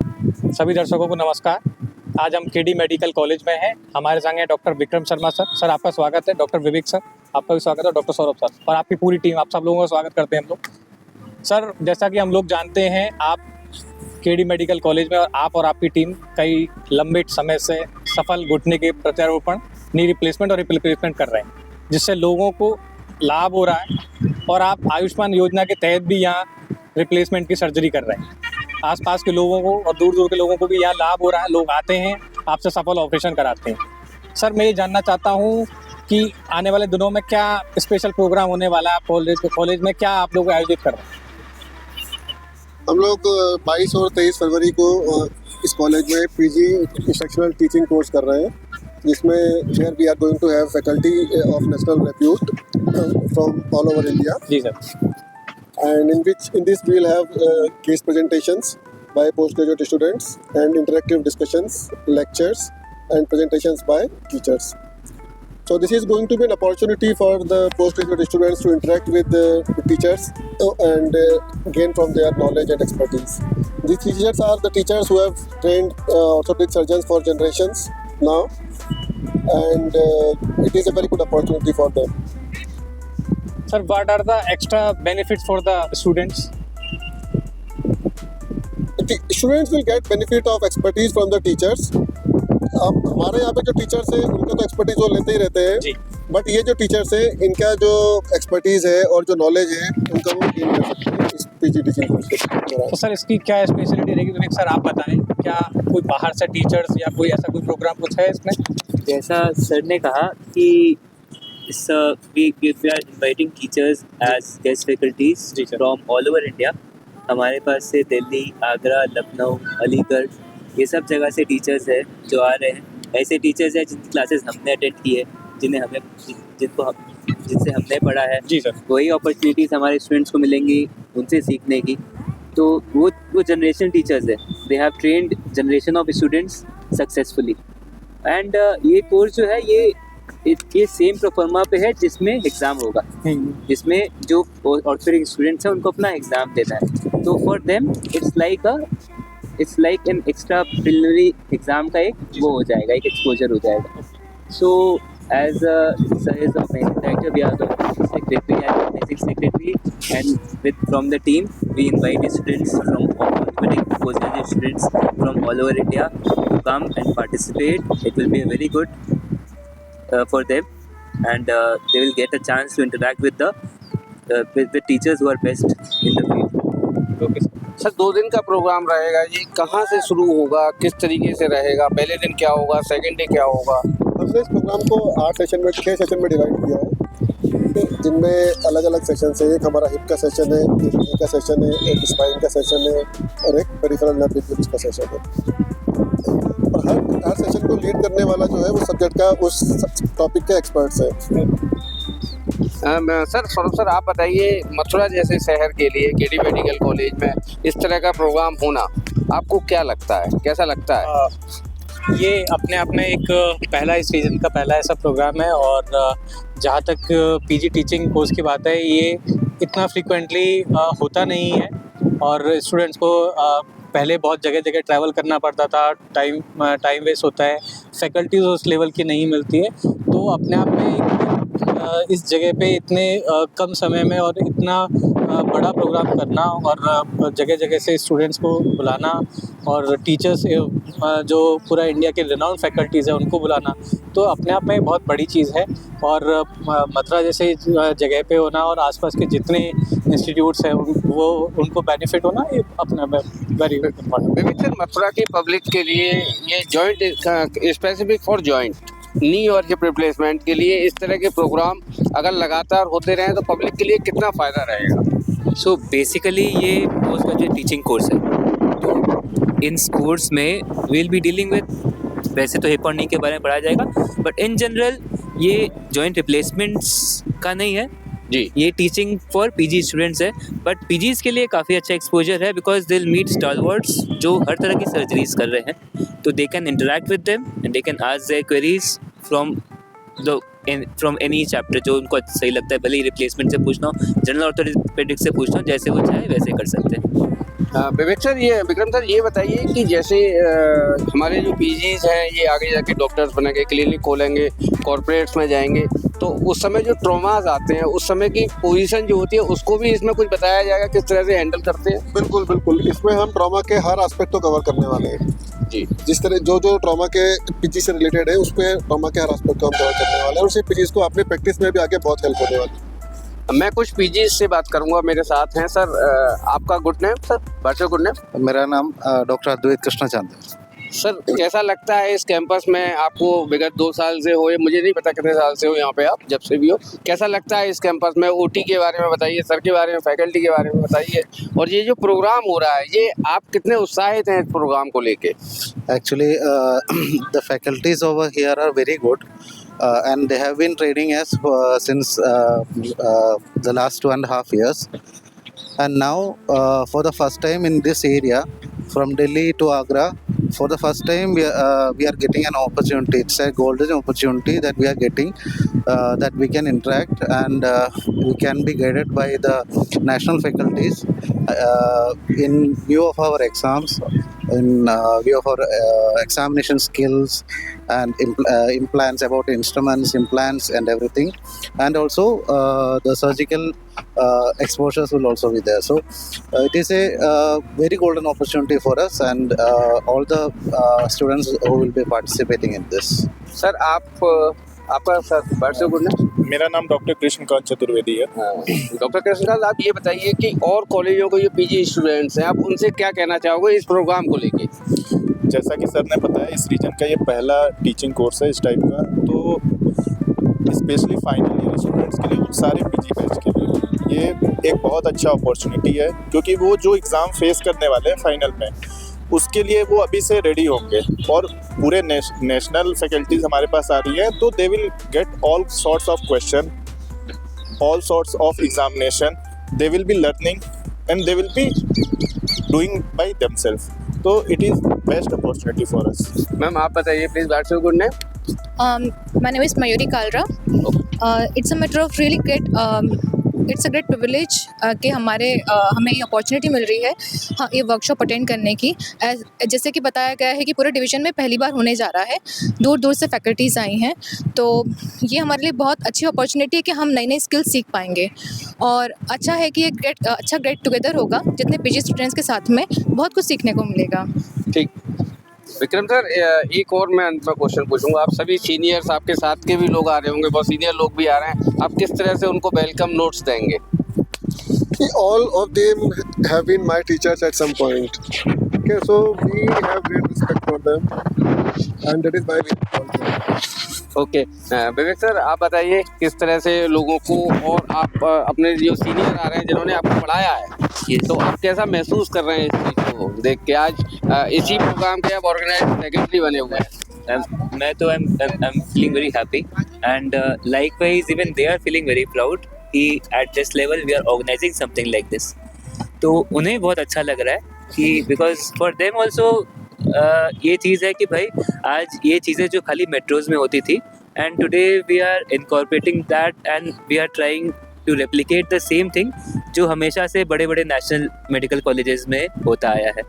सभी दर्शकों को नमस्कार। आज हम केडी मेडिकल कॉलेज में हैं। हमारे संग हैं doctor Vikram Sharma sir. Sir आपका स्वागत है। डॉक्टर विवेक सर आपका भी स्वागत है। डॉक्टर सौरभ सर और आपकी पूरी टीम, आप सब लोगों का स्वागत करते हैं हम लोग। सर जैसा कि हम लोग जानते हैं, आप केडी मेडिकल कॉलेज में और आपकी टीम कई लंबे समय से सफल घुटने के प्रत्यारोपण, नी रिप्लेसमेंट और रिप्लेसमेंट कर रहे हैं, जिससे लोगों को लाभ हो रहा है। और आप आयुष्मान योजना के तहत भी यहाँ रिप्लेसमेंट की सर्जरी कर रहे हैं। आसपास के लोगों को और दूर दूर के लोगों को भी यहाँ लाभ हो रहा है। लोग आते हैं, आपसे सफल ऑपरेशन कराते हैं। सर मैं ये जानना चाहता हूँ कि आने वाले दिनों में क्या स्पेशल प्रोग्राम होने वाला है कॉलेज में, क्या आप लोग आयोजित कर रहे हैं? हम लोग 22 और 23 फरवरी को इस कॉलेज में पीजी इंस्ट्रक्शनल टीचिंग कोर्स कर रहे हैं, जिसमें where we are going to have faculty of national repute from all over India. जी sir. And in this we'll have case presentations by postgraduate students and interactive discussions, lectures and presentations by teachers. So this is going to be an opportunity for the postgraduate students to interact with the teachers and gain from their knowledge and expertise. These teachers are the teachers who have trained orthopedic surgeons for generations now, and it is a very good opportunity for them. Sir, what are the extra benefits for the students? The students will get benefit of expertise from the teachers. अब हमारे यहाँ पे जो teachers हैं उनका तो expertise वो लेते ही रहते हैं, बट ये जो टीचर्स हैं इनका जो एक्सपर्टीज है और जो नॉलेज है उनका वो गेन कर सकते हैं इस पीजी टीचिंग कोर्स के दौरान। तो सर इसकी क्या स्पेशलिटी रहेगी विवेक सर, आप बताएं। क्या कोई बाहर से टीचर्स या कोई ऐसा कोई प्रोग्राम कुछ है इसमें? जैसा सर ने कहा कि we are inviting teachers as guest faculties from all over India. हमारे पास से दिल्ली, आगरा, लखनऊ, अलीगढ़, ये सब जगह से टीचर्स हैं जो आ रहे हैं। ऐसे टीचर्स हैं जिनकी क्लासेस हमने अटेंड की है, जिनसे हमने पढ़ा है। जी सर। वही अपॉर्चुनिटीज़ हमारे स्टूडेंट्स को मिलेंगी उनसे सीखने की। तो वो जनरेशन टीचर्स है, they have trained generation of students successfully. And ये कोर्स जो है ये सेम प्रोफार्मा पे है जिसमें एग्ज़ाम होगा, जिसमें जो ऑर्थोपेडिक स्टूडेंट्स हैं उनको अपना एग्ज़ाम देना है। तो for them it's like an extra preliminary exam का एक वो हो जाएगा, एक एक्सपोजर हो जाएगा। So as sir is a managing director, we are the basic secretary and with from the team we invite students from orthopaedic post graduate students from all over India to come and participate. It will be very good for them, and they will get a chance to interact with the teachers who are best in the field. Okay sir 2 दिन का programme रहेगा, ये कहाँ से शुरू होगा, किस तरीके से रहेगा, पहले दिन क्या होगा, सेकंड डे क्या होगा? हमने इस प्रोग्राम को 6 सेशन में डिवाइड किया है, जिनमें अलग अलग सेशन है। एक हमारा हिप का सेशन है, एक नी का सेशन है, एक स्पाइन का सेशन है और एक पेरिफेरल नर्व रिप्यूट्स का सेशन है। और हर सेशन को लीड करने वाला जो है वो सब्जेक्ट का उस टॉपिक के एक्सपर्ट्स हैं। सर सौरभ सर आप बताइए, मथुरा जैसे शहर के लिए केडी मेडिकल कॉलेज में इस तरह का प्रोग्राम होना आपको क्या लगता है, कैसा लगता है? ये अपने आप में एक पहला इस सीजन का पहला ऐसा प्रोग्राम है। और जहाँ तक पीजी टीचिंग कोर्स की बात है, ये इतना फ्रीक्वेंटली होता नहीं है और स्टूडेंट्स को पहले बहुत जगह ट्रैवल करना पड़ता था, टाइम वेस्ट होता है, फैकल्टीज उस लेवल की नहीं मिलती है। तो अपने आप में इस जगह पे इतने कम समय में और इतना बड़ा प्रोग्राम करना और जगह से स्टूडेंट्स को बुलाना और टीचर्स जो पूरा इंडिया के रिनाउंड फैकल्टीज़ है उनको बुलाना, तो अपने आप में बहुत बड़ी चीज़ है। और मथुरा जैसे जगह पे होना और आसपास के जितने इंस्टीट्यूट्स हैं उनको बेनिफिट होना, ये अपने में वेरी इम्पोर्टेंट। मथुरा की पब्लिक के लिए ये जॉइंट स्पेसिफिक फॉर जॉइंट नी और हिप रिप्लेसमेंट के लिए इस तरह के प्रोग्राम अगर लगातार होते रहें तो पब्लिक के लिए कितना फ़ायदा रहेगा? सो बेसिकली ये पोस्ट ग्रेजुएट टीचिंग कोर्स है, तो इन कोर्स में विल बी डीलिंग विद, वैसे तो हिप और नी के बारे में पढ़ाया जाएगा, बट इन जनरल ये जॉइंट रिप्लेसमेंट्स का नहीं है जी, ये टीचिंग फॉर पीजी स्टूडेंट्स है। बट पीजीज़ के लिए काफ़ी अच्छा एक्सपोजर है because they will meet stalwarts जो हर तरह की सर्जरीज कर रहे हैं, तो they can interact with them and they can ask their queries from any chapter जो उनको सही लगता है, भले ही रिप्लेसमेंट से पूछना हो, जनरल ऑर्थोपेडिक्स से पूछना हो, जैसे वो चाहे वैसे कर सकते हैं। विवेक सर, ये विक्रम सर, ये बताइए कि जैसे हमारे जो पीजीज हैं ये आगे जाके डॉक्टर्स बनेंगे, क्लिनिक खोलेंगे, कॉर्पोरेट्स में जाएंगे, तो उस समय जो ट्रॉमास आते हैं उस समय की पोजीशन जो होती है उसको भी इसमें कुछ बताया जाएगा किस तरह से हैंडल करते हैं? बिल्कुल बिल्कुल, इसमें हम ट्रॉमा के हर एस्पेक्ट को कवर करने वाले हैं जी। जिस तरह जो ट्रॉमा के पीजी से रिलेटेड है उस पर ट्रॉमा के हर एस्पेक्ट को हम कवर करने वाले हैं और उसी पीजीज को अपने प्रैक्टिस में भी आगे बहुत हेल्प होने वाली है। मैं कुछ पीजी से बात करूंगा, मेरे साथ हैं सर। आपका good name sir? वर्चो good name? मेरा नाम डॉक्टर अद्वैत कृष्णचंद है। सर, कैसा लगता है इस कैंपस में आपको? विगत 2 साल से हो, मुझे नहीं पता कितने साल से हो यहाँ पे, आप जब से भी हो, कैसा लगता है इस कैंपस में? ओटी के बारे में बताइए, सर के बारे में, फैकल्टी के बारे में बताइए, और ये जो प्रोग्राम हो रहा है ये आप कितने उत्साहित हैं इस प्रोग्राम को लेके? Actually, the faculties over here are very good, and they have been training us since the last 2.5 years. And now, for the first time in this area, from Delhi to Agra, for the first time we are getting an opportunity. It's a golden opportunity that we are getting, that we can interact and we can be guided by the national faculties in view of our exams, in view of our examination skills and implants, about instruments, implants and everything, and also the surgical exposures will also be there. So it is a very golden opportunity for us and all the students who will be participating in this. Sir, आपका sir वर्चो good name? मेरा नाम doctor Krishnakant Chaturvedi है। Doctor Krishnakant, आप ये बताइए कि और कॉलेजों के जो पीजी स्टूडेंट्स हैं आप उनसे क्या कहना चाहोगे इस प्रोग्राम को लेके? जैसा कि सर ने बताया, इस रीजन का ये पहला टीचिंग कोर्स है इस टाइप का, तो स्पेशली फाइनल ईयर स्टूडेंट्स के लिए, उन सारे पीजी बैच के लिए ये एक बहुत अच्छा अपॉर्चुनिटी है, क्योंकि वो जो एग्ज़ाम फेस करने वाले हैं फाइनल में उसके लिए वो अभी से रेडी होंगे और पूरे नेशनल फैकल्टीज़ हमारे पास आ रही है, तो they will get all sorts of question, all sorts of examination, they will be learning and they will be doing by themselves, तो it is best opportunity for us. Ma'am, आप बताइए please, वर्चो good name? My name is Mayuri Kalra. It's a matter of really it's a great privilege कि हमें ये opportunity मिल रही है ये वर्कशॉप अटेंड करने की। जैसे कि बताया गया है कि पूरे डिवीज़न में पहली बार होने जा रहा है, दूर दूर से फैकल्टीज़ आई हैं, तो ये हमारे लिए बहुत अच्छी अपॉर्चुनिटी है कि हम नई नई स्किल्स सीख पाएंगे और अच्छा है कि ये गेट टुगेदर होगा जितने पीजी स्टूडेंट्स के साथ में, बहुत कुछ सीखने को मिलेगा। ठीक। विक्रम सर, एक और मैं अंत में क्वेश्चन पूछूंगा। आप सभी सीनियर्स, आपके साथ के भी लोग आ रहे होंगे, बहुत सीनियर लोग भी आ रहे हैं, आप किस तरह से उनको वेलकम नोट्स देंगे? All of them have been my teachers at some point. Okay, so we have great respect for them and that is why we call them. Okay, Vivek sir, आप बताइए किस तरह से लोगों को, और आप अपने जो सीनियर आ रहे हैं जिन्होंने आपको पढ़ाया है, तो आप कैसा महसूस कर रहे हैं इस चीज़ को देख के? आज इसी प्रोग्राम के आप ऑर्गेनाइज सेक्रेटरी बने हुए हैं। मैं तो I am feeling very happy and likewise even they are feeling very proud कि at this level we are organising something like this. तो उन्हें बहुत अच्छा लग रहा है कि बिकॉज फॉर देम ऑल्सो ये चीज़ है कि भाई आज ये चीज़ें जो खाली मेट्रोज़ में होती थी, and today we are incorporating that and we are trying to replicate the same thing जो हमेशा से बड़े बड़े नेशनल मेडिकल कॉलेजेस में होता आया है।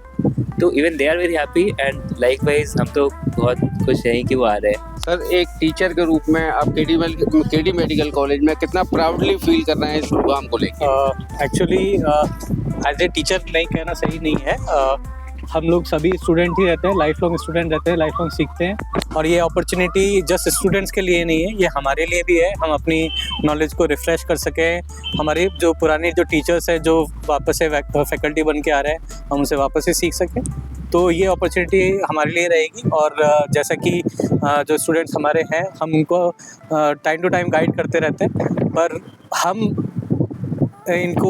तो even they are very happy and likewise हम तो बहुत खुश हैं कि वो आ रहे हैं। सर, एक टीचर के रूप में आप केडी मेडिकल कॉलेज में कितना प्राउडली फील कर रहे हैं इस प्रोग्राम को लेकर? एक्चुअली एज ए टीचर नहीं कहना सही नहीं है, हम लोग सभी स्टूडेंट ही रहते हैं, लाइफ लॉन्ग स्टूडेंट रहते हैं, लाइफ लॉन्ग सीखते हैं, और ये अपॉर्चुनिटी जस्ट स्टूडेंट्स के लिए नहीं है, ये हमारे लिए भी है। हम अपनी नॉलेज को रिफ़्रेश कर सकें, हमारे जो पुराने जो टीचर्स हैं जो वापस से फैकल्टी बन के आ रहे हैं, हम उनसे वापस से सीख सकें, तो ये अपॉर्चुनिटी हमारे लिए रहेगी। और जैसा कि जो स्टूडेंट्स हमारे हैं, हम उनको टाइम टू टाइम गाइड करते रहते हैं, पर हम इनको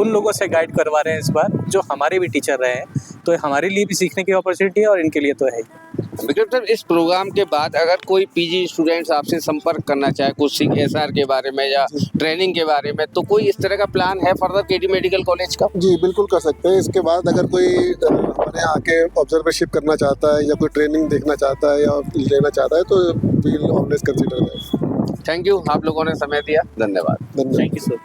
उन लोगों से गाइड करवा रहे हैं इस बार जो हमारे भी टीचर रहे हैं, तो हमारे लिए भी सीखने की अपॉर्चुनिटी है और इनके लिए तो है ही। विक्रम सर, इस प्रोग्राम के बाद अगर कोई पीजी स्टूडेंट्स आपसे संपर्क करना चाहे कुछ एसआर के बारे में या ट्रेनिंग के बारे में, तो कोई इस तरह का प्लान है फर्दर केडी मेडिकल कॉलेज का? जी बिल्कुल कर सकते हैं। इसके बाद अगर कोई हमारे यहाँ आके ऑब्जर्वरशिप करना चाहता है या कोई ट्रेनिंग देखना चाहता है या लेना चाहता है, तो we will always consider that. Thank you, आप लोगों ने समय दिया, धन्यवाद। धन्यवाद। Thank you so much.